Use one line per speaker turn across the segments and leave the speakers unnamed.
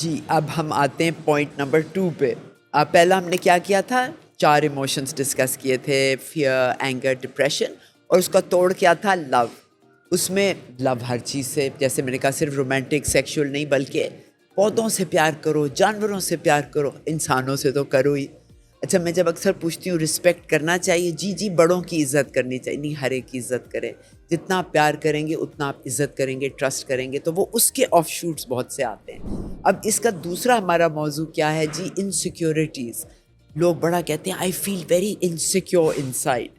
جی اب ہم آتے ہیں پوائنٹ نمبر 2 پہ. پہلا ہم نے کیا کیا تھا؟ 4 ایموشنز ڈسکس کیے تھے، فیئر، اینگر، ڈپریشن، اور اس کا توڑ کیا تھا؟ لو. اس میں لو ہر چیز سے، جیسے میں نے کہا صرف رومانٹک سیکشول نہیں بلکہ پودوں سے پیار کرو، جانوروں سے پیار کرو، انسانوں سے تو کرو ہی. اچھا میں جب اکثر پوچھتی ہوں رسپیکٹ کرنا چاہیے، جی بڑوں کی عزت کرنی چاہیے، نہیں ہر ایک کی عزت کریں. جتنا آپ پیار کریں گے اتنا آپ عزت کریں گے، ٹرسٹ کریں گے، تو وہ اس کے آف شوٹس بہت سے آتے ہیں. اب اس کا دوسرا ہمارا موضوع کیا ہے جی؟ انسیکیورٹیز. لوگ بڑا کہتے ہیں آئی فیل ویری انسیکیور ان سائڈ.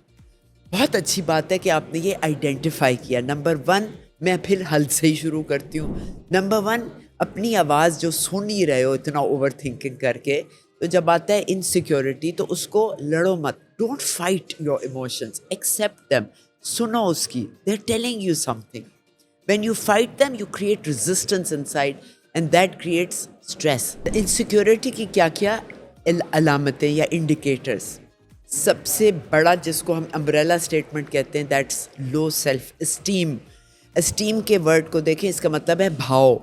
بہت اچھی بات ہے کہ آپ نے یہ آئیڈینٹیفائی کیا. نمبر 1 میں پھر حل سے ہی شروع کرتی ہوں. نمبر 1 اپنی آواز جو سن ہی رہے ہو اتنا اوور تھنکنگ کر کے، تو جب آتا ہے انسیکیورٹی تو اس کو لڑو مت. Don't fight your emotions, accept them. سنو اس کی، they are telling you something. When you fight them you create resistance inside and that creates stress. Insecurity کی کیا کیا علامتیں یا انڈیکیٹرس؟ سب سے بڑا جس کو ہم امبریلا اسٹیٹمنٹ کہتے ہیں that's love self esteem. Esteem کے ورڈ کو دیکھیں، اس کا مطلب ہے بھاؤ،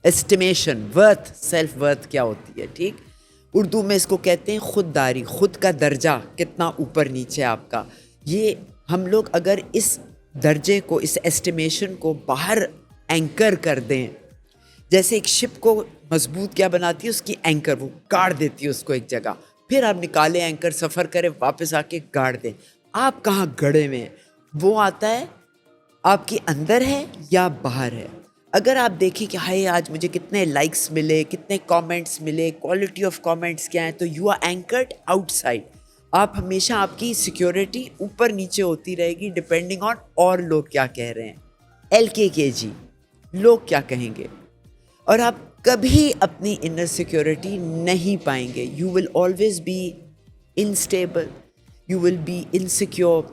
اسٹیمیشن، ورتھ. سیلف ورتھ کیا ہوتی ہے؟ ٹھیک، اردو میں اس کو کہتے ہیں خود داری، خود کا درجہ کتنا اوپر نیچے آپ کا. یہ ہم لوگ اگر اس درجے کو، اس اسٹیمیشن کو باہر اینکر کر دیں، جیسے ایک شپ کو مضبوط کیا بناتی ہے؟ اس کی اینکر، وہ گاڑ دیتی ہے اس کو ایک جگہ، پھر آپ نکالیں اینکر، سفر کریں، واپس آ کے گاڑ دیں. آپ کہاں گڑے میں ہیں؟ وہ آتا ہے آپ کے اندر ہے یا باہر ہے. اگر آپ دیکھیں کہ ہائے آج مجھے کتنے لائکس ملے، کتنے کامنٹس ملے، کوالٹی آف کامنٹس کیا ہیں، تو you are anchored outside. آپ ہمیشہ آپ کی سیکیورٹی اوپر نیچے ہوتی رہے گی ڈپینڈنگ آن اور لوگ کیا کہہ رہے ہیں. LKKG لوگ کیا کہیں گے، اور آپ کبھی اپنی انر سیکیورٹی نہیں پائیں گے. You will always be unstable, you will be insecure.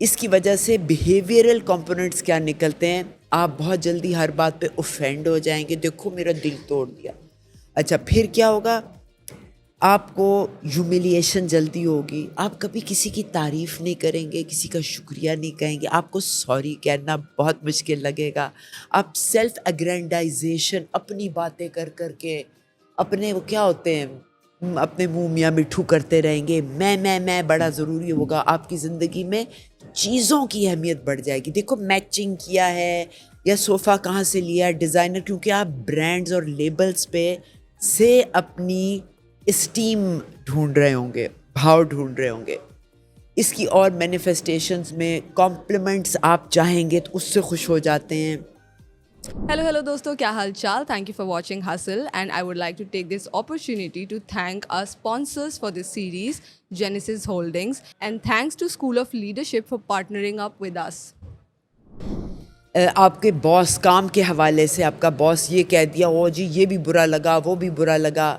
اس کی وجہ سے بیہیویئرل کمپوننٹس کیا نکلتے ہیں؟ آپ بہت جلدی ہر بات پہ اوفینڈ ہو جائیں گے، دیکھو میرا دل توڑ دیا. اچھا پھر کیا ہوگا؟ آپ کو ہیوملیشن جلدی ہوگی. آپ کبھی کسی کی تعریف نہیں کریں گے، کسی کا شکریہ نہیں کہیں گے. آپ کو سوری کہنا بہت مشکل لگے گا. آپ سیلف اگرینڈائزیشن، اپنی باتیں کر کر کے اپنے وہ کیا ہوتے ہیں، اپنے منہ میاں مٹھو کرتے رہیں گے. میں بڑا ضروری ہوگا. آپ کی زندگی میں چیزوں کی اہمیت بڑھ جائے گی. دیکھو میچنگ کیا ہے یا صوفہ کہاں سے لیا ہے، ڈیزائنر، کیونکہ آپ برانڈز اور لیبلز پہ سے اپنی اسٹیم ڈھونڈ رہے ہوں گے، بھاؤ ڈھونڈ رہے ہوں گے. اس کی اور مینیفیسٹیشنز میں کمپلیمنٹس آپ چاہیں گے تو اس سے خوش ہو جاتے ہیں.
Hello دوستو، کیا حال چال؟ Thank you for watching Hustle, and I would like to take this opportunity to thank our sponsors for this series, Genesis Holdings, and thanks to School of Leadership for partnering up with us.
آپ کے باس کام کے حوالے سے آپ کا باس یہ کہہ دیا، او جی یہ بھی برا لگا، وہ بھی برا لگا.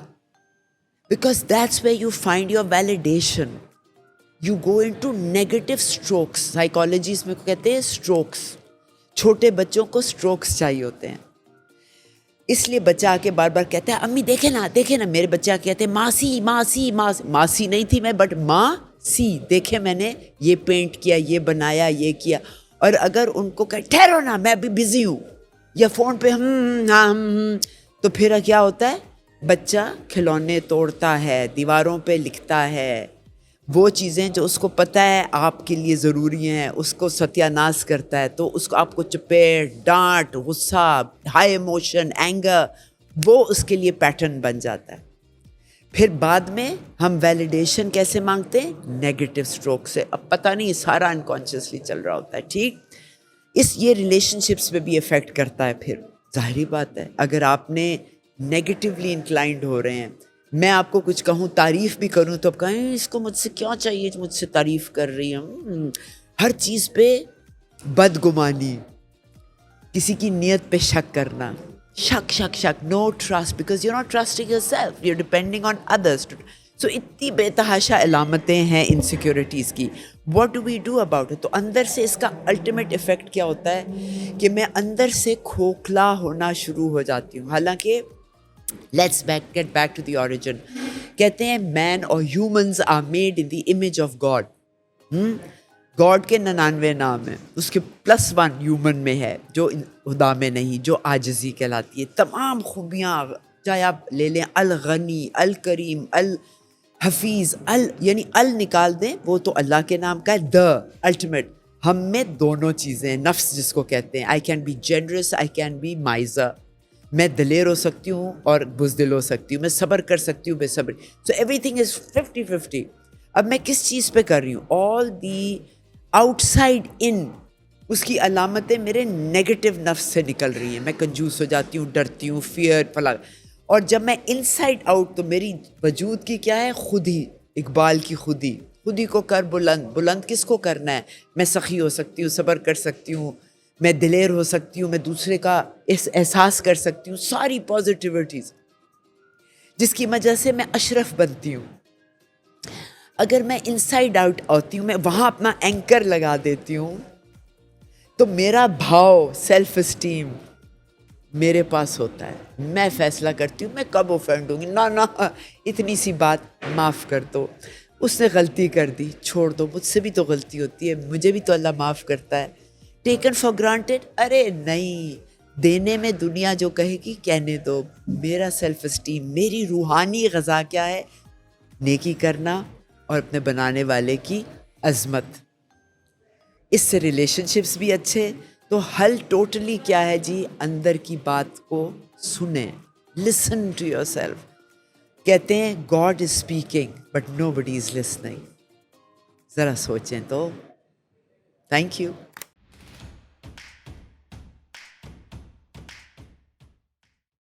Because that's where you find your validation. You go into negative strokes. Psychology اس میں کہتے ہیں اسٹروکس. چھوٹے بچوں کو اسٹروکس چاہیے ہوتے ہیں. اس لیے بچہ آ کے بار بار کہتا ہے امی دیکھے نا دیکھے نا. میرے بچے آ کے کہتے ہیں ماسی ماسی ماسی. ماسی نہیں تھی میں، بٹ ماں سی، دیکھے میں نے یہ پینٹ کیا، یہ بنایا، یہ کیا. اور اگر ان کو کہ ٹھہرو نا میں ابھی بزی ہوں، یا فون پہ تو پھر کیا ہوتا ہے؟ بچہ کھلونے توڑتا ہے، دیواروں پہ لکھتا ہے، وہ چیزیں جو اس کو پتہ ہے آپ کے لیے ضروری ہیں اس کو ستیہ ناش کرتا ہے. تو اس کو آپ کو چپیٹ، ڈانٹ، غصہ، ہائی ایموشن، اینگر، وہ اس کے لیے پیٹرن بن جاتا ہے. پھر بعد میں ہم ویلیڈیشن کیسے مانگتے ہیں؟ نیگیٹو اسٹروک سے. اب پتہ نہیں سارا انکانشیسلی چل رہا ہوتا ہے. ٹھیک، یہ ریلیشن شپس پہ بھی افیکٹ کرتا ہے. پھر ظاہری بات ہے اگر آپ نے نیگیٹیولی انکلائنڈ ہو رہے ہیں، میں آپ کو کچھ کہوں، تعریف بھی کروں تو آپ کہیں اس کو مجھ سے کیا چاہیے، مجھ سے تعریف کر رہی ہوں. ہر چیز پہ بدگمانی، کسی کی نیت پہ شک کرنا، شک. No trust because you not trusting yourself, you depending on others. So اتنی بے تحاشا علامتیں ہیں انسیکیورٹیز کی. What do we do about it? تو اندر سے اس کا الٹیمیٹ افیکٹ کیا ہوتا ہے کہ میں اندر سے کھوکھلا ہونا شروع ہو جاتی ہوں. حالانکہ let's get back to the origin. کہتے ہیں مین اور humans are made in the image of God. God کے 99 نام ہیں، اس کے +1 ہیومن میں ہے جو خدا میں نہیں، جو عاجزی کہلاتی ہے. تمام خوبیاں چاہے آپ لے لیں الغنی، الکریم، الحفیظ، یعنی نکال دیں، وہ تو اللہ کے نام کا ہے، دا الٹیمیٹ. ہم میں دونوں چیزیں ہیں، نفس جس کو کہتے ہیں. I can be generous, I can be miser. میں دلیر ہو سکتی ہوں اور بزدل ہو سکتی ہوں، میں صبر کر سکتی ہوں، بے صبر. So every thing is 50-50. اب میں کس چیز پہ کر رہی ہوں؟ آل دی آؤٹ سائڈ ان، اس کی علامتیں میرے نیگیٹو نفس سے نکل رہی ہیں. میں کنجوس ہو جاتی ہوں، ڈرتی ہوں، فیئر فلاں. اور جب میں ان سائڈ آؤٹ، تو میری وجود کی کیا ہے؟ خود ہی، اقبال کی خود ہی کو کر بلند. بلند کس کو کرنا ہے؟ میں سخی ہو سکتی ہوں، صبر کر سکتی ہوں، میں دلیر ہو سکتی ہوں، میں دوسرے کا احساس کر سکتی ہوں، ساری پازیٹیوٹیز جس کی وجہ سے میں اشرف بنتی ہوں. اگر میں ان سائڈ آؤٹ آتی ہوں، میں وہاں اپنا اینکر لگا دیتی ہوں، تو میرا بھاؤ، سیلف اسٹیم میرے پاس ہوتا ہے. میں فیصلہ کرتی ہوں میں کب اوفینڈ ہوں گی. نہ اتنی سی بات، معاف کر دو، اس نے غلطی کر دی، چھوڑ دو، مجھ سے بھی تو غلطی ہوتی ہے، مجھے بھی تو اللہ معاف کرتا ہے. ٹیکن فار گرانٹیڈ، ارے نہیں، دینے میں دنیا جو کہے گی کہنے دو. میرا سیلف اسٹیم، میری روحانی غذا کیا ہے؟ نیکی کرنا اور اپنے بنانے والے کی عظمت. اس سے ریلیشن شپس بھی اچھے. تو حل ٹوٹلی کیا ہے جی؟ اندر کی بات کو سنیں، لسن ٹو یور سیلف. کہتے ہیں God is speaking but nobody is listening. ذرا سوچیں تو. Thank you.